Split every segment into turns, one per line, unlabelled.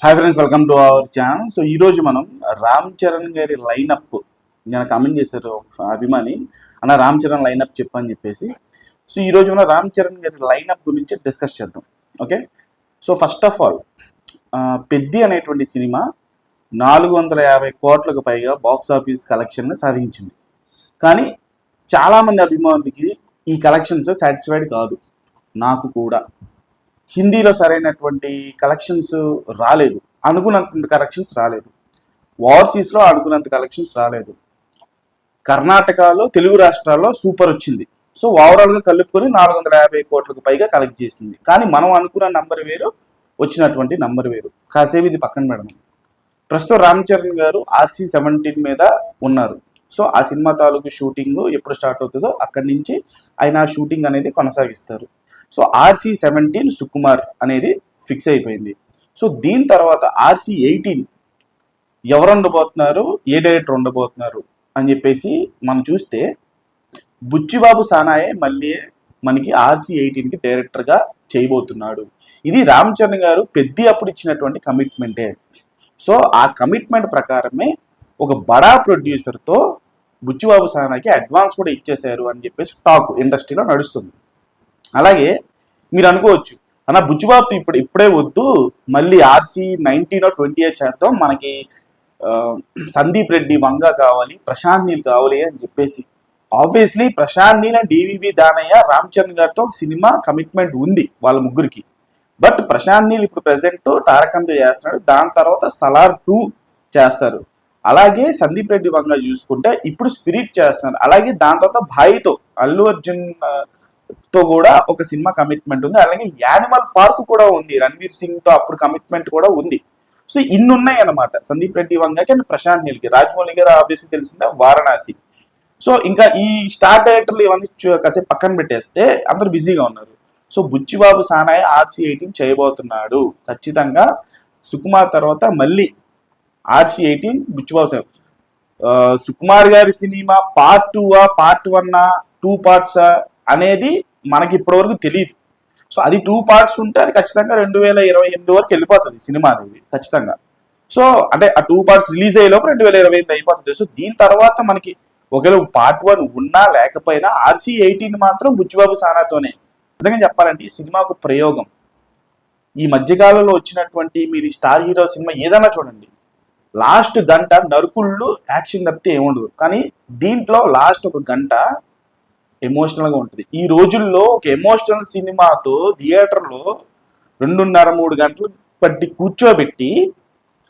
Hi friends, welcome to our channel. So ఈరోజు మనం రామ్ చరణ్ గారి లైనప్ నేను కామెంట్ చేశారు ఒక అభిమాని, అన్న రామ్ చరణ్ లైనప్ చెప్పని చెప్పేసి. సో ఈరోజు మనం రామ్ చరణ్ గారి లైనప్ గురించి డిస్కస్ చేద్దాం. Okay, so first of all Peddi అనేటువంటి సినిమా 450 కోట్లకు పైగా బాక్స్ ఆఫీస్ కలెక్షన్ సాధించింది. కానీ చాలామంది అభిమానులకి ఈ కలెక్షన్స్ సాటిస్ఫైడ్ కాదు. నాకు కూడా హిందీలో సరైనటువంటి కలెక్షన్స్ రాలేదు, అనుకున్నంత కలెక్షన్స్ రాలేదు. ఓవర్సీస్లో అనుకున్నంత కలెక్షన్స్ రాలేదు. కర్ణాటకలో, తెలుగు రాష్ట్రాల్లో సూపర్ వచ్చింది. సో ఓవరాల్గా కలుపుకొని 450 కోట్లకు పైగా కలెక్ట్ చేసింది. కానీ మనం అనుకున్న నంబర్ వేరు, వచ్చినటువంటి నంబర్ వేరు. కాసేపు ఇది పక్కన పెడదాం. ప్రస్తుతం రామ్ చరణ్ గారు RC-17 మీద ఉన్నారు. సో ఆ సినిమా తాలూకు షూటింగ్ ఎప్పుడు స్టార్ట్ అవుతుందో అక్కడి నుంచి ఆయన షూటింగ్ అనేది కొనసాగిస్తారు. సో RC-17 సుకుమార్ అనేది ఫిక్స్ అయిపోయింది. సో దీని తర్వాత RC-18 ఎవరు ఉండబోతున్నారు, ఏ డైరెక్టర్ ఉండబోతున్నారు అని చెప్పేసి మనం చూస్తే బుచ్చిబాబు సానాయే మళ్ళీ మనకి RC-18కి డైరెక్టర్గా చేయబోతున్నాడు. ఇది రామ్ చరణ్ గారు పెద్ది అప్పుడు ఇచ్చినటువంటి కమిట్మెంటే. సో ఆ కమిట్మెంట్ ప్రకారమే ఒక బడా ప్రొడ్యూసర్తో బుచ్చిబాబు సానాకి అడ్వాన్స్ కూడా ఇచ్చేశారు అని చెప్పేసి టాక్ ఇండస్ట్రీలో నడుస్తుంది. అలాగే మీరు అనుకోవచ్చు, అన్న బుచ్చిబాబు ఇప్పుడే వద్దు, మళ్ళీ RC-19 or 20 చేద్దాం, మనకి సందీప్ రెడ్డి వంగ కావాలి, ప్రశాంత్ నీల్ కావాలి అని చెప్పేసి. Obviously Prashanth Neel and DVV Danayya Ram Charan గారితో ఒక సినిమా కమిట్మెంట్ ఉంది వాళ్ళ ముగ్గురికి. బట్ ప్రశాంత్ నీల్ ఇప్పుడు ప్రెసెంట్ తారకంతో చేస్తున్నాడు, దాని తర్వాత సలార్ 2 చేస్తారు. అలాగే సందీప్ రెడ్డి వంగ చూసుకుంటే ఇప్పుడు స్పిరిట్ చేస్తున్నారు. అలాగే దాని తర్వాత భాయితో, అల్లు అర్జున్ తో కూడా ఒక సినిమా కమిట్మెంట్ ఉంది. అలాగే యానిమల్ పార్క్ కూడా ఉంది, రణ్వీర్ సింగ్ తో అప్పుడు కమిట్మెంట్ కూడా ఉంది. సో ఇన్ని ఉన్నాయి అన్నమాట సందీప్ రెడ్డి వంగకి అండ్ ప్రశాంత్ నీల్కి. రాజమౌళి గారు ఆబ్వియస్లీ తెలిసిందే వారణాసి. సో ఇంకా ఈ స్టార్ డైరెక్టర్లు ఇవన్నీ కాసేపు పక్కన పెట్టేస్తే అందరూ బిజీగా ఉన్నారు. సో బుచ్చిబాబు సానాయ్ RC-18 చేయబోతున్నాడు ఖచ్చితంగా. సుకుమార్ తర్వాత మళ్ళీ RC-18 బుచ్చిబాబు సానాయ్. సుకుమార్ గారి సినిమా పార్ట్ 2 పార్ట్ 1 2 పార్ట్స్ అనేది మనకి ఇప్పటివరకు తెలియదు. సో అది 2 పార్ట్స్ ఉంటే అది ఖచ్చితంగా 2028 వరకు వెళ్ళిపోతుంది సినిమా అనేది ఖచ్చితంగా. సో అంటే ఆ 2 పార్ట్స్ రిలీజ్ అయ్యేలోపు 2028 అయిపోతుంది. సో దీని తర్వాత మనకి ఒకవేళ పార్ట్ 1 ఉన్నా లేకపోయినా RC-18 మాత్రం బుచ్చిబాబు సానాతోనే. నిజంగా చెప్పాలంటే ఈ సినిమా ఒక ప్రయోగం. ఈ మధ్యకాలంలో వచ్చినటువంటి మీరు స్టార్ హీరో సినిమా ఏదైనా చూడండి, లాస్ట్ గంట నరుకుళ్ళు యాక్షన్ తప్పితే ఏముండదు. కానీ దీంట్లో లాస్ట్ ఒక గంట ఎమోషనల్గా ఉంటుంది. ఈ రోజుల్లో ఒక ఎమోషనల్ సినిమాతో థియేటర్లో 2.5-3 గంటలు పట్టి కూర్చోబెట్టి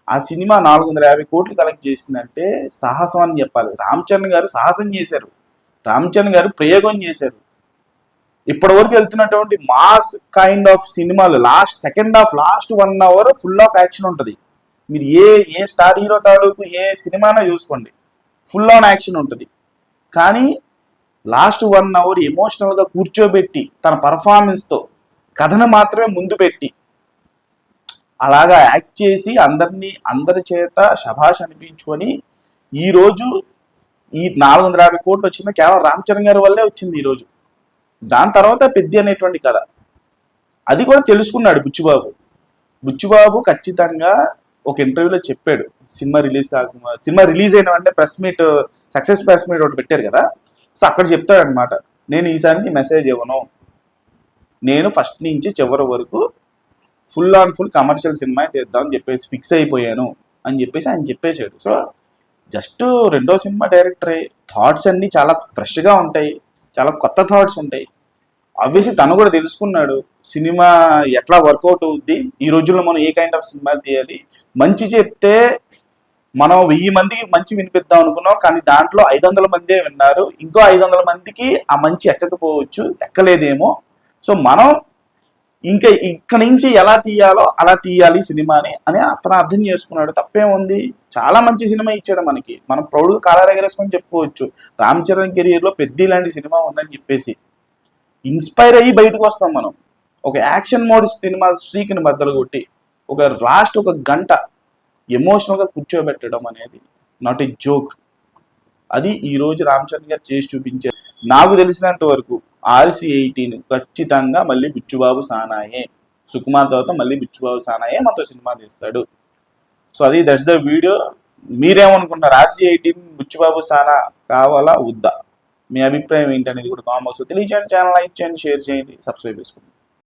ఆ సినిమా 450 కోట్లు కలెక్ట్ చేసిందంటే సాహసం అని చెప్పాలి. రామ్ చరణ్ గారు సాహసం చేశారు, రామ్ చరణ్ గారు ప్రయోగం చేశారు. ఇప్పటి వరకు వెళ్తున్నటువంటి మాస్ కైండ్ ఆఫ్ సినిమాలు second half last 1 hour full of action ఉంటుంది. మీరు ఏ స్టార్ హీరో తాలూకు ఏ సినిమానో చూసుకోండి, ఫుల్ ఆన్ యాక్షన్ ఉంటుంది. కానీ లాస్ట్ 1 hour ఎమోషనల్గా కూర్చోబెట్టి తన పర్ఫార్మెన్స్తో కథను మాత్రమే ముందు పెట్టి అలాగా యాక్ట్ చేసి అందరి చేత శభాష్ అనిపించుకొని ఈరోజు ఈ 450 కోట్లు వచ్చింది కేవలం రామ్ చరణ్ గారి వల్లే వచ్చింది ఈరోజు. దాని తర్వాత పెద్ది అనేటువంటి కథ అది కూడా తెలుసుకున్నాడు బుచ్చిబాబు ఖచ్చితంగా ఒక ఇంటర్వ్యూలో చెప్పాడు. సినిమా రిలీజ్ అయిన వెంటనే సక్సెస్ ప్రెస్ మీట్ ఒకటి పెట్టారు కదా. సో అక్కడ చెప్తాడనమాట, నేను ఈసారికి మెసేజ్ ఇవ్వను, నేను ఫస్ట్ నుంచి చివరి వరకు full on full commercial cinema తీద్దామని చెప్పేసి ఫిక్స్ అయిపోయాను అని చెప్పేసి ఆయన చెప్పేశాడు. సో జస్ట్ రెండో సినిమా డైరెక్టరే, థాట్స్ అన్నీ చాలా ఫ్రెష్గా ఉంటాయి, చాలా కొత్త థాట్స్ ఉంటాయి. ఆబ్వియస్లీ తను కూడా తెలుసుకున్నాడు సినిమా ఎట్లా వర్కౌట్ అవుద్ది, ఈ రోజుల్లో మనం ఏ కైండ్ ఆఫ్ సినిమా తీయాలి. మంచి చెప్తే మనం 1000 మందికి మంచి వినిపిద్దాం అనుకున్నాం, కానీ దాంట్లో 500 మందే విన్నారు. ఇంకో 500 మందికి ఆ మంచి ఎక్కకపోవచ్చు, ఎక్కలేదేమో. సో మనం ఇంకా ఇక్కడ నుంచి ఎలా తీయాలో అలా తీయాలి సినిమాని అని అతను అర్థం చేసుకున్నాడు. తప్పేముంది, చాలా మంచి సినిమా ఇచ్చాడు మనకి. మనం ప్రౌడ్గా కాలర్ ఎగరేసుకొని చెప్పుకోవచ్చు రామ్ చరణ్ కెరియర్లో పెద్ది లాంటి సినిమా ఉందని చెప్పేసి. ఇన్స్పైర్ అయ్యి బయటకు వస్తాం మనం. ఒక యాక్షన్ మోడ్ సినిమా స్ట్రీక్ని బద్దలు కొట్టి లాస్ట్ ఒక గంట ఎమోషనల్గా కూర్చోబెట్టడం అనేది నాట్ ఏ జోక్. అది ఈరోజు రామ్ చరణ్ గారు చేసి చూపించారు. నాకు తెలిసినంత వరకు RC-18 ఖచ్చితంగా మళ్ళీ బుచ్చిబాబు సానాయే. సుకుమార్ తర్వాత మళ్ళీ బుచ్చిబాబు సానాయే మనతో సినిమా తీస్తాడు. సో అది దట్స్ ద వీడియో. మీరేమనుకుంటారు, RC18 బుచ్చిబాబు సానా కావాలా వద్దా? మీ అభిప్రాయం ఏంటనేది కూడా కామెంట్ బాక్స్లో తెలియజేయండి. ఛానల్ లైక్ చేయండి, షేర్ చేయండి, సబ్స్క్రైబ్ చేసుకోండి.